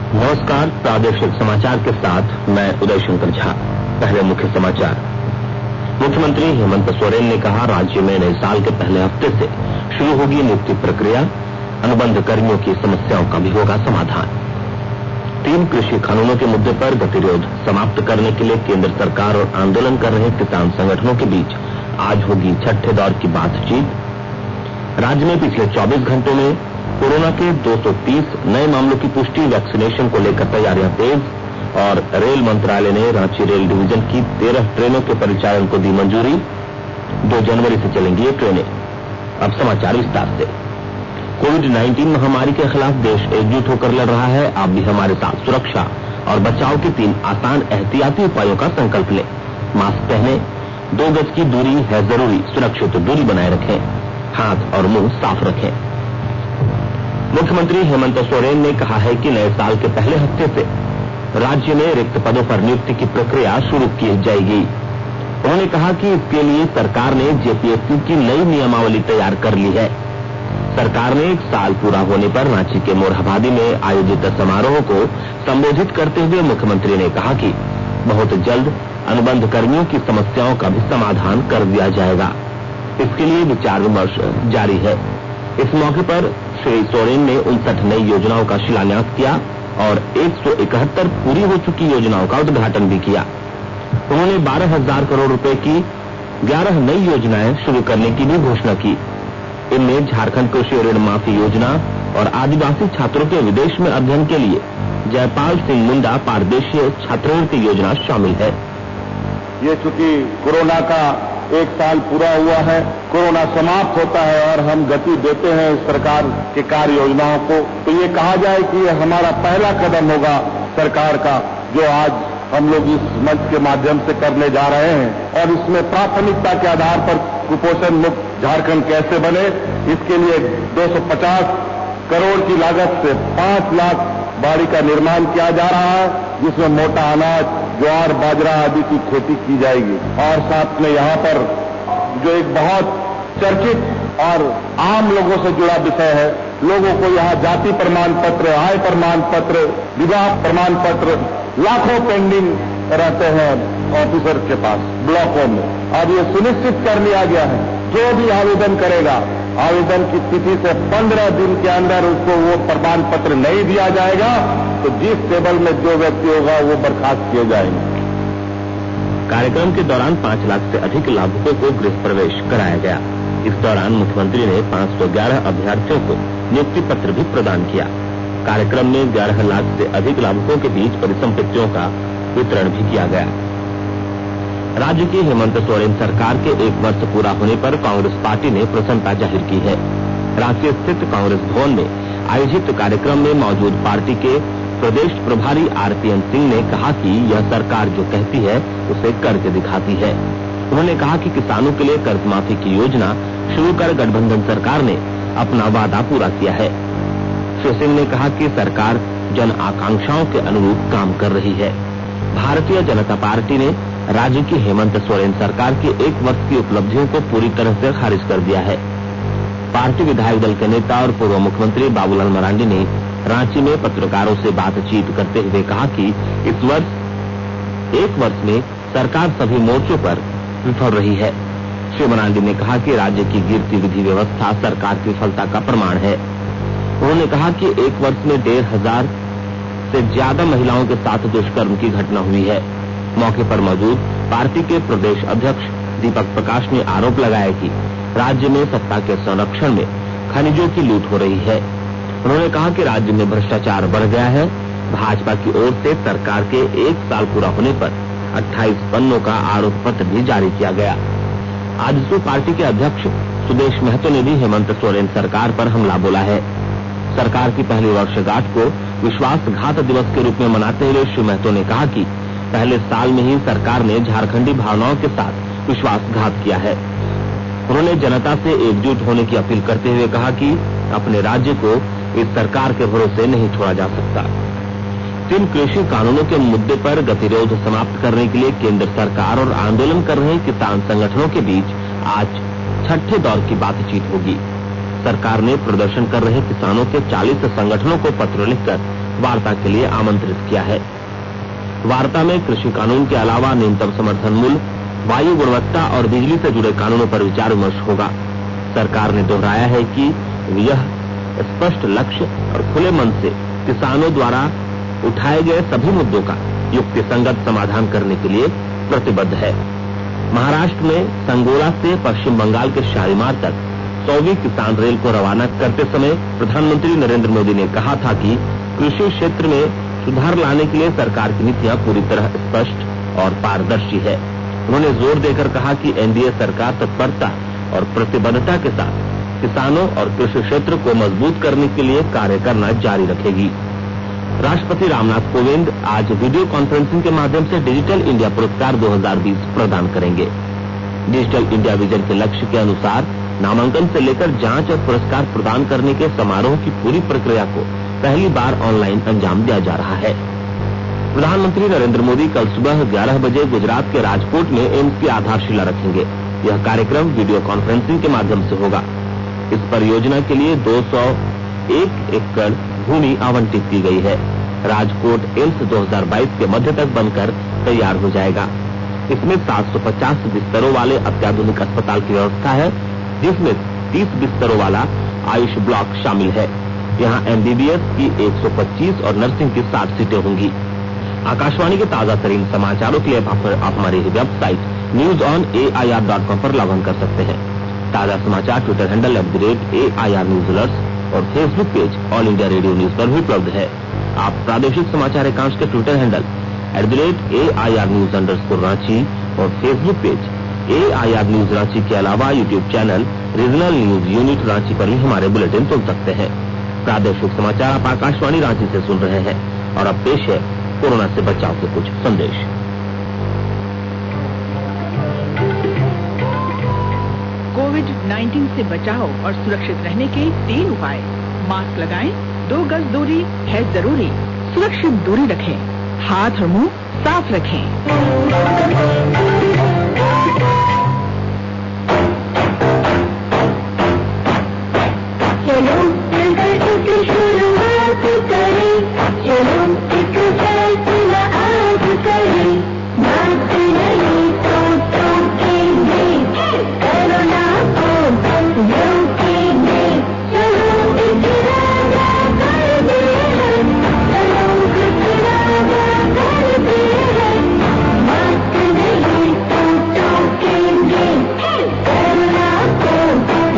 नमस्कार, प्रादेशिक समाचार के साथ मैं उदय शंकर झा। पहले मुख्य समाचार। मुख्यमंत्री हेमंत सोरेन ने कहा, राज्य में नए साल के पहले हफ्ते से शुरू होगी नियुक्ति प्रक्रिया, अनुबंध कर्मियों की समस्याओं का भी होगा समाधान। 3 कृषि कानूनों के मुद्दे पर गतिरोध समाप्त करने के लिए केंद्र सरकार और आंदोलन कर रहे किसान संगठनों के बीच आज होगी छठे दौर की बातचीत। राज्य में पिछले 24 घंटों में कोरोना के 230 नए मामलों की पुष्टि, वैक्सीनेशन को लेकर तैयारियां तेज। और रेल मंत्रालय ने रांची रेल डिवीजन की 13 ट्रेनों के परिचालन को दी मंजूरी। 2 जनवरी से चलेंगी ये ट्रेनें। अब समाचार विस्तार से। कोविड-19 महामारी के खिलाफ देश एकजुट होकर लड़ रहा है। आप भी हमारे साथ सुरक्षा और बचाव के 3 आसान एहतियाती उपायों का संकल्प लें। मास्क पहने, 2 गज की दूरी है जरूरी, सुरक्षित दूरी बनाए रखें, हाथ और मुंह साफ रखें। मुख्यमंत्री हेमंत सोरेन ने कहा है कि नए साल के पहले हफ्ते से राज्य में रिक्त पदों पर नियुक्ति की प्रक्रिया शुरू की जाएगी। उन्होंने कहा कि इसके लिए सरकार ने जेपीएससी की नई नियमावली तैयार कर ली है। सरकार ने 1 साल पूरा होने पर रांची के मोरहाबादी में आयोजित समारोह को संबोधित करते हुए मुख्यमंत्री ने कहा कि बहुत जल्द अनुबंध कर्मियों की समस्याओं का भी समाधान कर दिया जाएगा। इसके लिए विचार विमर्श जारी है। इस मौके पर श्री सोरेन ने 59 नई योजनाओं का शिलान्यास किया और 171 पूरी हो चुकी योजनाओं का उद्घाटन भी किया। उन्होंने 12,000 करोड़ रुपए की 11 नई योजनाएं शुरू करने की भी घोषणा की। इनमें झारखंड कृषि ऋण माफी योजना और आदिवासी छात्रों के विदेश में अध्ययन के लिए जयपाल सिंह मुंडा पारदेशीय छात्रवृत्ति योजना शामिल है। ये चूंकि कोरोना का 1 साल पूरा हुआ है, कोरोना समाप्त होता है और हम गति देते हैं सरकार के कार्य योजनाओं को, तो ये कहा जाए कि ये हमारा पहला कदम होगा सरकार का, जो आज हम लोग इस मंच के माध्यम से करने जा रहे हैं। और इसमें प्राथमिकता के आधार पर कुपोषण मुक्त झारखंड कैसे बने, इसके लिए 250 करोड़ की लागत से 5 लाख बाड़ी का निर्माण किया जा रहा है, जिसमें मोटा अनाज, ज्वार, बाजरा आदि की खेती की जाएगी। और साथ में यहाँ पर जो एक बहुत चर्चित और आम लोगों से जुड़ा विषय है, लोगों को यहाँ जाति प्रमाण पत्र, आय प्रमाण पत्र, विवाह प्रमाण पत्र लाखों पेंडिंग रहते हैं ऑफिसर के पास ब्लॉकों में। अब ये सुनिश्चित कर लिया गया है, जो भी आवेदन करेगा, आवेदन की तिथि से 15 दिन के अंदर उसको वो प्रमाण पत्र नहीं दिया जाएगा तो जिस टेबल में जो व्यक्ति होगा वो बर्खास्त किए जाएंगे। कार्यक्रम के दौरान 5 लाख से अधिक लाभुकों को गृह प्रवेश कराया गया। इस दौरान मुख्यमंत्री ने 511 अभ्यर्थियों को नियुक्ति पत्र भी प्रदान किया। कार्यक्रम में 11 लाख से अधिक लाभुकों के बीच परिसंपत्तियों का वितरण भी किया गया। राज्य की हेमंत सोरेन सरकार के 1 वर्ष पूरा होने पर कांग्रेस पार्टी ने प्रसन्नता जाहिर की है। रांची स्थित कांग्रेस भवन में आयोजित कार्यक्रम में मौजूद पार्टी के प्रदेश प्रभारी आरपीएन सिंह ने कहा कि यह सरकार जो कहती है उसे करके दिखाती है। उन्होंने कहा कि किसानों के लिए कर्ज माफी की योजना शुरू कर गठबंधन सरकार ने अपना वादा पूरा किया है। श्री सिंह ने कहा कि सरकार जन आकांक्षाओं के अनुरूप काम कर रही है। भारतीय जनता पार्टी ने राज्य की हेमंत सोरेन सरकार की 1 वर्ष की उपलब्धियों को पूरी तरह से खारिज कर दिया है। पार्टी विधायक दल के नेता और पूर्व मुख्यमंत्री बाबूलाल मरांडी ने रांची में पत्रकारों से बातचीत करते हुए कहा कि इस 1 वर्ष में सरकार सभी मोर्चों पर विफल रही है। श्री मरांडी ने कहा कि राज्य की गिरती विधि व्यवस्था सरकार की विफलता का प्रमाण है। उन्होंने कहा कि 1 वर्ष में 1,500 से ज्यादा महिलाओं के साथ दुष्कर्म की घटना हुई है। मौके पर मौजूद पार्टी के प्रदेश अध्यक्ष दीपक प्रकाश ने आरोप लगाया कि राज्य में सत्ता के संरक्षण में खनिजों की लूट हो रही है। उन्होंने कहा कि राज्य में भ्रष्टाचार बढ़ गया है। भाजपा की ओर से सरकार के 1 साल पूरा होने पर 28 पन्नों का आरोप पत्र भी जारी किया गया। आजसू पार्टी के अध्यक्ष सुदेश महतो ने भी हेमंत सोरेन सरकार पर हमला बोला है। सरकार की पहली वर्षगांठ को विश्वासघात दिवस के रूप में मनाते हुए श्री महतो ने कहा कि पहले साल में ही सरकार ने झारखंडी भावनाओं के साथ विश्वासघात किया है। उन्होंने जनता से एकजुट होने की अपील करते हुए कहा कि अपने राज्य को इस सरकार के भरोसे नहीं छोड़ा जा सकता। 3 कृषि कानूनों के मुद्दे पर गतिरोध समाप्त करने के लिए केंद्र सरकार और आंदोलन कर रहे किसान संगठनों के बीच आज छठे दौर की बातचीत होगी। सरकार ने प्रदर्शन कर रहे किसानों के 40 संगठनों को पत्र लिखकर वार्ता के लिए आमंत्रित किया है। वार्ता में कृषि कानून के अलावा न्यूनतम समर्थन मूल्य, वायु गुणवत्ता और बिजली से जुड़े कानूनों पर विचार विमर्श होगा। सरकार ने दोहराया है कि यह स्पष्ट लक्ष्य और खुले मन से किसानों द्वारा उठाए गए सभी मुद्दों का युक्तिसंगत समाधान करने के लिए प्रतिबद्ध है। महाराष्ट्र में संगोला से पश्चिम बंगाल के शालीमार तक 100वीं किसान रेल को रवाना करते समय प्रधानमंत्री नरेंद्र मोदी ने कहा था कि कृषि क्षेत्र में सुधार लाने के लिए सरकार की नीतियां पूरी तरह स्पष्ट और पारदर्शी है। उन्होंने जोर देकर कहा कि एनडीए सरकार तत्परता और प्रतिबद्धता के साथ किसानों और कृषि क्षेत्र को मजबूत करने के लिए कार्य करना जारी रखेगी। राष्ट्रपति रामनाथ कोविंद आज वीडियो कॉन्फ्रेंसिंग के माध्यम से डिजिटल इंडिया पुरस्कार 2020 प्रदान करेंगे। डिजिटल इंडिया विजन के लक्ष्य के अनुसार नामांकन से लेकर जांच और पुरस्कार प्रदान करने के समारोह की पूरी प्रक्रिया को पहली बार ऑनलाइन अंजाम दिया जा रहा है। प्रधानमंत्री नरेंद्र मोदी कल सुबह 11 बजे गुजरात के राजकोट में एम्स की आधारशिला रखेंगे। यह कार्यक्रम वीडियो कॉन्फ्रेंसिंग के माध्यम से होगा। इस परियोजना के लिए 201 एकड़ भूमि आवंटित की गई है। राजकोट एम्स 2022 के मध्य तक बनकर तैयार हो जाएगा। इसमें 750 बिस्तरों वाले अत्याधुनिक अस्पताल की व्यवस्था है, जिसमें 30 बिस्तरों वाला आयुष ब्लॉक शामिल है। यहाँ एमबीबीएस की 125 और नर्सिंग की 60 सीटें होंगी। आकाशवाणी के ताजा तरीन समाचारों के लिए आप हमारी वेबसाइट newsonair.com पर लॉग इन कर सकते हैं। ताजा समाचार Twitter handle @AIR News Alerts और Facebook page all India radio news पर भी उपलब्ध है। आप प्रादेशिक समाचार एकांश के ट्विटर हैंडल @AIR News _ और Facebook page AIR News Ranchi के अलावा YouTube channel regional news unit Ranchi पर भी हमारे बुलेटिन सुन सकते हैं। प्रादेशिक समाचार आप आकाशवाणी रांची से सुन रहे हैं और अब पेश है कोरोना से बचाव के कुछ संदेश। कोविड-19 से बचाव और सुरक्षित रहने के 3 उपाय। मास्क लगाएं, 2 गज दूरी है जरूरी, सुरक्षित दूरी रखें, हाथ और मुंह साफ रखें। चलो मिलकर इसे शुरुआत करें, चलो एक फैसला आज करें, मास्क नहीं तो टोकेंगे, कोरोना को रोकेंगे, चलो इकरार करते हैं, चलो इकरार करते हैं, मास्क नहीं तो टोकेंगे, कोरोना को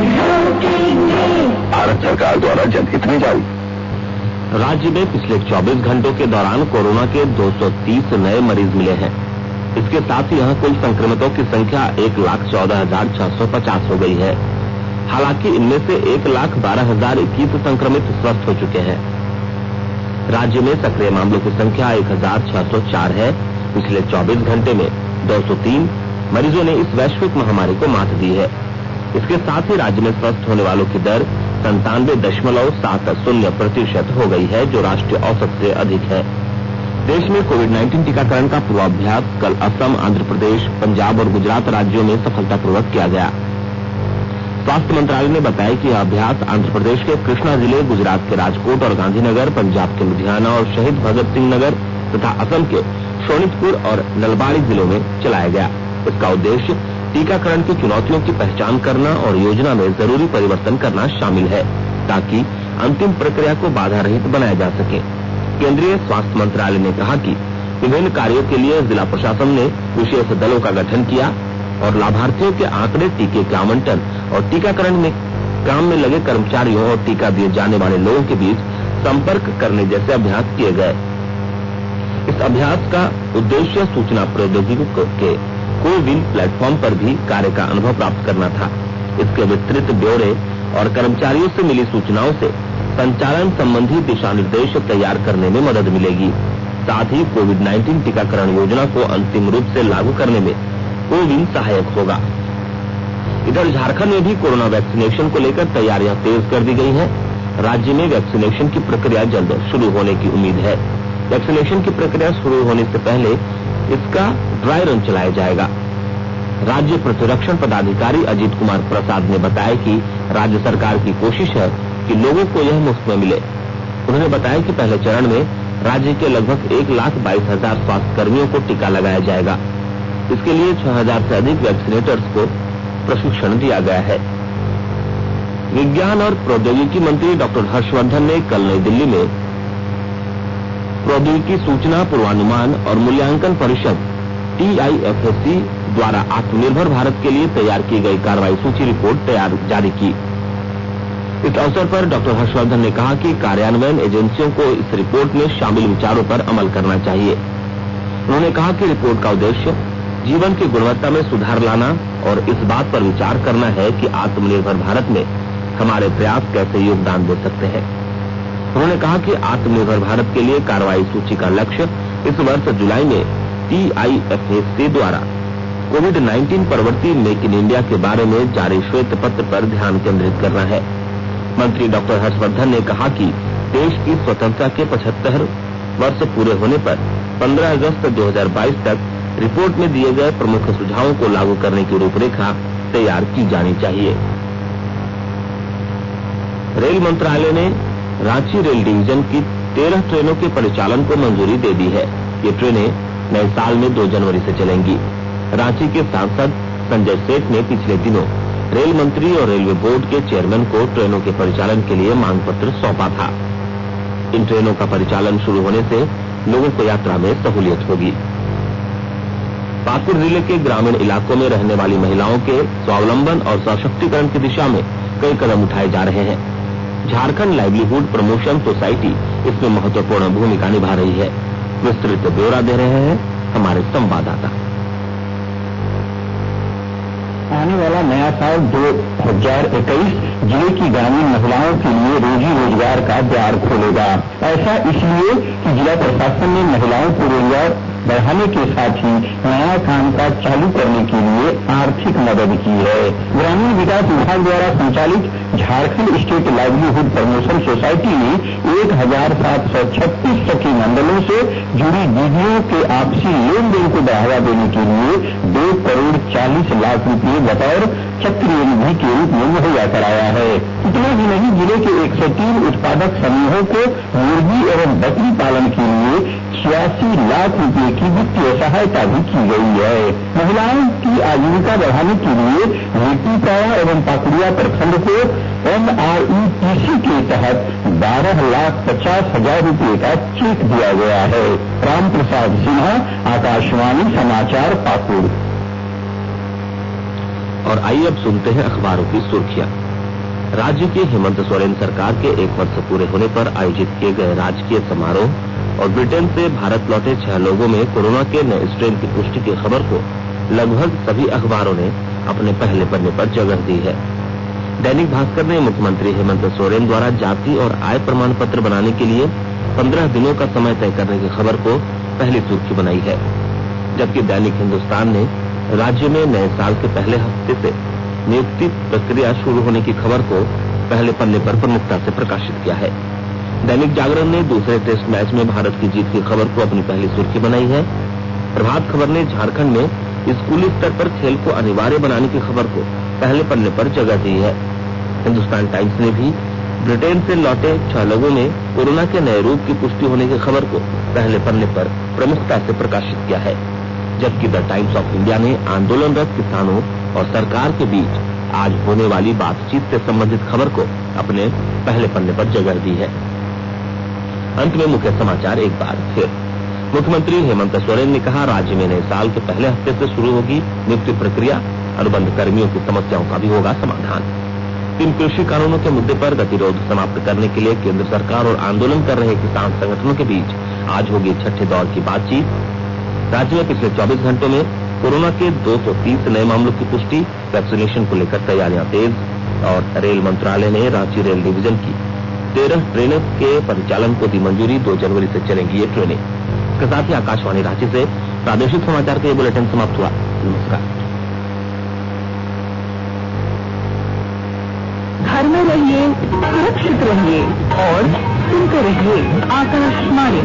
रोकेंगे। भारत सरकार द्वारा जनहित में जारी। राज्य में पिछले 24 घंटों के दौरान कोरोना के 230 नए मरीज मिले हैं। इसके साथ ही यहां कुल संक्रमितों की संख्या 1,14,650 हो गई है। हालांकि इनमें से 1,12,021 संक्रमित स्वस्थ हो चुके हैं। राज्य में सक्रिय मामलों की संख्या 1,604 है। पिछले 24 घंटे में 203 मरीजों ने इस वैश्विक महामारी को मात दी है। इसके साथ ही राज्य में स्वस्थ होने वालों की दर 97.70% हो गई है, जो राष्ट्रीय औसत से अधिक है। देश में कोविड-19 टीकाकरण का पूर्वाभ्यास कल असम, आंध्र प्रदेश, पंजाब और गुजरात राज्यों में सफलतापूर्वक किया गया। स्वास्थ्य मंत्रालय ने बताया कि यह अभ्यास आंध्र प्रदेश के कृष्णा जिले, गुजरात के राजकोट और गांधीनगर, पंजाब के लुधियाना और शहीद भगत सिंह नगर तथा असम के शोणितपुर और नलबाड़ी जिलों में चलाया गया। इसका उद्देश्य टीकाकरण की चुनौतियों की पहचान करना और योजना में जरूरी परिवर्तन करना शामिल है, ताकि अंतिम प्रक्रिया को बाधा रहित बनाया जा सके। केंद्रीय स्वास्थ्य मंत्रालय ने कहा कि विभिन्न कार्यों के लिए जिला प्रशासन ने विशेष दलों का गठन किया और लाभार्थियों के आंकड़े, टीके के आवंटन और टीकाकरण में काम में लगे कर्मचारियों और टीका दिए जाने वाले लोगों के बीच संपर्क करने जैसे अभ्यास किए गए। इस अभ्यास का उद्देश्य सूचना प्रौद्योगिकी के कोविन प्लेटफॉर्म पर भी कार्य का अनुभव प्राप्त करना था। इसके विस्तृत ब्यौरे और कर्मचारियों से मिली सूचनाओं से संचालन संबंधी दिशा निर्देश तैयार करने में मदद मिलेगी। साथ ही कोविड-19 टीकाकरण योजना को अंतिम रूप से लागू करने में कोविन सहायक होगा। इधर झारखंड में भी कोरोना वैक्सीनेशन को लेकर तैयारियां तेज कर दी गई हैं। राज्य में वैक्सीनेशन की प्रक्रिया जल्द शुरू होने की उम्मीद है। वैक्सीनेशन की प्रक्रिया शुरू होने से पहले इसका ड्राई रन चलाया जाएगा। राज्य प्रतिरक्षण पदाधिकारी अजीत कुमार प्रसाद ने बताया कि राज्य सरकार की कोशिश है कि लोगों को यह मुफ्त में मिले। उन्होंने बताया कि पहले चरण में राज्य के लगभग 1,22,000 स्वास्थ्य कर्मियों को टीका लगाया जाएगा। इसके लिए 6,000 से अधिक वैक्सीनेटर्स को प्रशिक्षण दिया गया है। विज्ञान और प्रौद्योगिकी मंत्री डॉक्टर हर्षवर्धन ने कल नई दिल्ली में प्रौद्योगिकी सूचना पूर्वानुमान और मूल्यांकन परिषद TIFAC द्वारा आत्मनिर्भर भारत के लिए तैयार की गई कार्रवाई सूची रिपोर्ट जारी की। इस अवसर पर डॉक्टर हर्षवर्धन ने कहा कि कार्यान्वयन एजेंसियों को इस रिपोर्ट में शामिल विचारों पर अमल करना चाहिए। उन्होंने कहा कि रिपोर्ट का उद्देश्य जीवन की गुणवत्ता में सुधार लाना और इस बात पर विचार करना है कि आत्मनिर्भर भारत में हमारे प्रयास कैसे योगदान दे सकते हैं। उन्होंने कहा कि आत्मनिर्भर भारत के लिए कार्रवाई सूची का लक्ष्य इस वर्ष जुलाई में TIFAC द्वारा कोविड-19 परवर्ती मेक इन इंडिया के बारे में जारी श्वेत पत्र पर ध्यान केंद्रित करना है। मंत्री डॉक्टर हर्षवर्धन ने कहा कि देश की स्वतंत्रता के 75 वर्ष पूरे होने पर 15 अगस्त 2022 तक रिपोर्ट में दिए गए प्रमुख सुझावों को लागू करने की रूपरेखा तैयार की जानी चाहिए। रेल मंत्रालय ने रांची रेल डिवीजन की 13 ट्रेनों के परिचालन को मंजूरी दे दी है। ये ट्रेनें नए साल में 2 जनवरी से चलेंगी। रांची के सांसद संजय सेठ ने पिछले दिनों रेल मंत्री और रेलवे बोर्ड के चेयरमैन को ट्रेनों के परिचालन के लिए मांग पत्र सौंपा था। इन ट्रेनों का परिचालन शुरू होने से लोगों को यात्रा में सहूलियत होगी। पाकुड़ जिले के ग्रामीण इलाकों में रहने वाली महिलाओं के स्वावलंबन और सशक्तिकरण की दिशा में कई कदम उठाए जा रहे हैं। झारखंड लाइवलीहुड प्रमोशन सोसाइटी इसमें महत्वपूर्ण भूमिका निभा रही है। विस्तृत ब्यौरा दे रहे हैं हमारे संवाददाता। आने वाला नया साल 2021 जिले की ग्रामीण महिलाओं के लिए रोजी रोजगार का द्वार खोलेगा। ऐसा इसलिए कि जिला प्रशासन ने महिलाओं को रोजगार बढ़ाने के साथ ही नया कामकाज चालू करने के लिए आर्थिक मदद की है। ग्रामीण विकास विभाग द्वारा संचालित Jharkhand state livelihood promotion society ने 1,736 सखी मंडलों से जुड़ी दीदियों के आपसी लेन देन को बढ़ावा देने के लिए 2 करोड़ 40 लाख रुपए बतौर चक्रीय निधि के रूप में मुहैया कराया है। इतना ही नहीं, जिले के 103 उत्पादक समूहों को मुर्गी एवं बकरी पालन के लिए 86 लाख रुपए की वित्तीय सहायता भी की गई है। महिलाओं की आजीविका बढ़ाने के लिए रेतीपाड़ा एवं पाकुड़िया प्रखंड को MRETC के तहत 12,50,000 रुपए का चेक दिया गया है। राम प्रसाद सिन्हा, आकाशवाणी समाचार, पाकुड़। और आइए अब सुनते हैं अखबारों की सुर्खियां। राज्य की हेमंत सोरेन सरकार के 1 वर्ष पूरे होने पर आयोजित किए गए राजकीय समारोह और ब्रिटेन से भारत लौटे 6 लोगों में कोरोना के नए स्ट्रेन की पुष्टि की खबर को लगभग सभी अखबारों ने अपने पहले पन्ने पर जगह दी है। दैनिक भास्कर ने मुख्यमंत्री हेमंत सोरेन द्वारा जाति और आय प्रमाण पत्र बनाने के लिए 15 दिनों का समय तय करने की खबर को पहली सुर्खी बनाई है, जबकि दैनिक हिंदुस्तान ने राज्य में नए साल के पहले हफ्ते से नियुक्ति प्रक्रिया शुरू होने की खबर को पहले पन्ने पर प्रमुखता से प्रकाशित किया है। दैनिक जागरण ने दूसरे टेस्ट मैच में भारत की जीत की खबर को अपनी पहली सुर्खी बनाई है। प्रभात खबर ने झारखंड में स्कूली स्तर पर खेल को अनिवार्य बनाने की खबर को पहले पन्ने पर जगह दी है। हिंदुस्तान टाइम्स ने भी ब्रिटेन से लौटे 6 लोगों में कोरोना के नए रूप की पुष्टि होने की खबर को पहले पन्ने पर प्रमुखता से प्रकाशित किया है, जबकि द टाइम्स ऑफ इंडिया ने आंदोलनरत किसानों और सरकार के बीच आज होने वाली बातचीत से संबंधित खबर को अपने पहले पन्ने पर जगह दी है। अंत में मुख्य समाचार एक बार फिर। मुख्यमंत्री हेमंत सोरेन ने कहा, राज्य में नए साल के पहले हफ्ते से शुरू होगी नियुक्ति प्रक्रिया, अनुबंध कर्मियों की समस्याओं का भी होगा समाधान। 3 कृषि कानूनों के मुद्दे पर गतिरोध समाप्त करने के लिए केंद्र सरकार और आंदोलन कर रहे किसान संगठनों के बीच आज होगी 6ठे दौर की बातचीत। राज्य में पिछले 24 घंटों में कोरोना के 230 नए मामलों की पुष्टि, वैक्सीनेशन को लेकर तैयारियां तेज। और रेल मंत्रालय ने रांची रेल डिवीजन की 13 ट्रेनों के परिचालन को दी मंजूरी, 2 जनवरी से चलेंगी ये ट्रेनें। इसके साथ ही आकाशवाणी रांची से प्रादेशिक समाचार का ये बुलेटिन समाप्त हुआ। नमस्कार। घर में रहिए, सुरक्षित रहिए और सुनते रहिए आकाशवाणी।